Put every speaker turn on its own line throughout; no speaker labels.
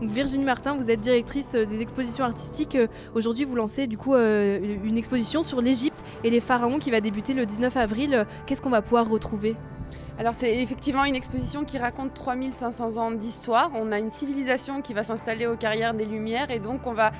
Donc Virginie Martin, vous êtes directrice des expositions artistiques. Aujourd'hui, vous lancez du coup une exposition sur l'Égypte et les pharaons qui va débuter le 19 avril. Qu'est-ce qu'on va pouvoir retrouver?
Alors c'est effectivement une exposition qui raconte 3500 ans d'histoire. On a une civilisation qui va s'installer aux Carrières des Lumières et donc on va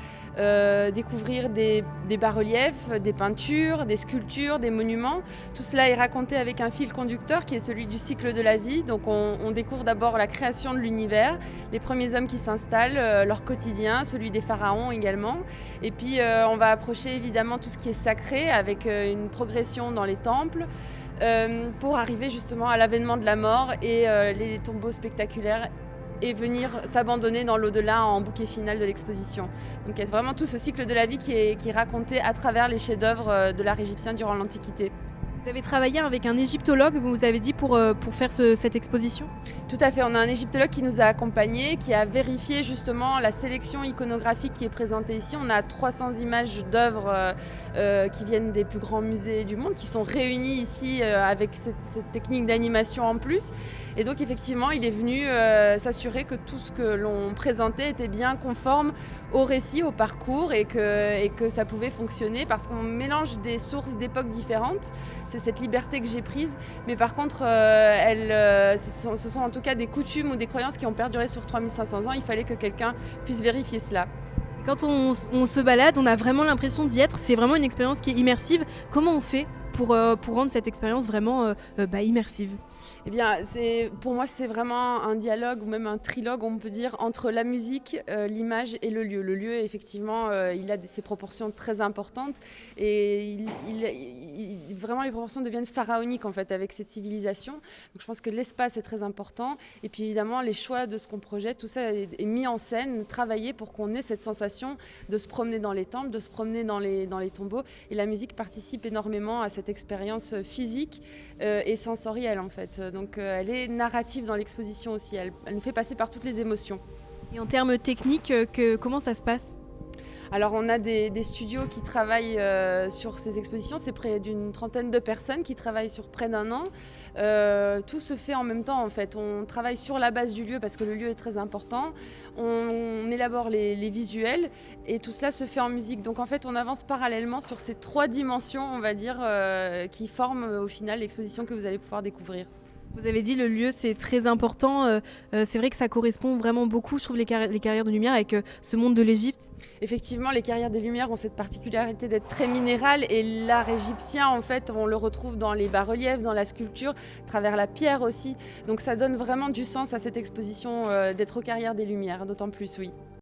découvrir des bas-reliefs, des peintures, des sculptures, des monuments. Tout cela est raconté avec un fil conducteur qui est celui du cycle de la vie. Donc on découvre d'abord la création de l'univers, les premiers hommes qui s'installent, leur quotidien, celui des pharaons également. Et puis on va approcher évidemment tout ce qui est sacré avec une progression dans les temples. Pour arriver justement à l'avènement de la mort et les tombeaux spectaculaires et venir s'abandonner dans l'au-delà en bouquet final de l'exposition. Donc il y a vraiment tout ce cycle de la vie qui est raconté à travers les chefs-d'œuvre de l'art égyptien durant l'Antiquité.
Vous avez travaillé avec un égyptologue, vous nous avez dit, pour faire cette exposition?
Tout à fait, on a un égyptologue qui nous a accompagnés, qui a vérifié justement la sélection iconographique qui est présentée ici. On a 300 images d'œuvres qui viennent des plus grands musées du monde, qui sont réunies ici avec cette technique d'animation en plus. Et donc effectivement, il est venu s'assurer que tout ce que l'on présentait était bien conforme au récit, au parcours et que ça pouvait fonctionner parce qu'on mélange des sources d'époques différentes. C'est cette liberté que j'ai prise, mais par contre, ce sont en tout cas des coutumes ou des croyances qui ont perduré sur 3500 ans. Il fallait que quelqu'un puisse vérifier cela.
Et quand on se balade, on a vraiment l'impression d'y être. C'est vraiment une expérience qui est immersive. Comment on fait pour rendre cette expérience vraiment immersive?
Eh bien, pour moi, c'est vraiment un dialogue ou même un trilogue, on peut dire, entre la musique, l'image et le lieu. Le lieu, effectivement, il a ses proportions très importantes et vraiment les proportions deviennent pharaoniques en fait avec cette civilisation. Donc je pense que l'espace est très important et puis évidemment les choix de ce qu'on projette, tout ça est mis en scène, travaillé pour qu'on ait cette sensation de se promener dans les temples, de se promener dans les tombeaux et la musique participe énormément à cette expérience physique et sensorielle en fait. Donc elle est narrative dans l'exposition aussi, elle nous fait passer par toutes les émotions.
Et en termes techniques, comment ça se passe?
Alors on a des studios qui travaillent sur ces expositions, c'est près d'une trentaine de personnes qui travaillent sur près d'un an. Tout se fait en même temps en fait, on travaille sur la base du lieu parce que le lieu est très important, on élabore les visuels et tout cela se fait en musique. Donc en fait on avance parallèlement sur ces 3 dimensions on va dire qui forment au final l'exposition que vous allez pouvoir découvrir.
Vous avez dit le lieu c'est très important, c'est vrai que ça correspond vraiment beaucoup, je trouve, les carrières de lumière avec ce monde de l'Égypte.
Effectivement, les carrières des Lumières ont cette particularité d'être très minérales et l'art égyptien, en fait, on le retrouve dans les bas-reliefs, dans la sculpture, à travers la pierre aussi. Donc ça donne vraiment du sens à cette exposition d'être aux carrières des Lumières, d'autant plus, oui.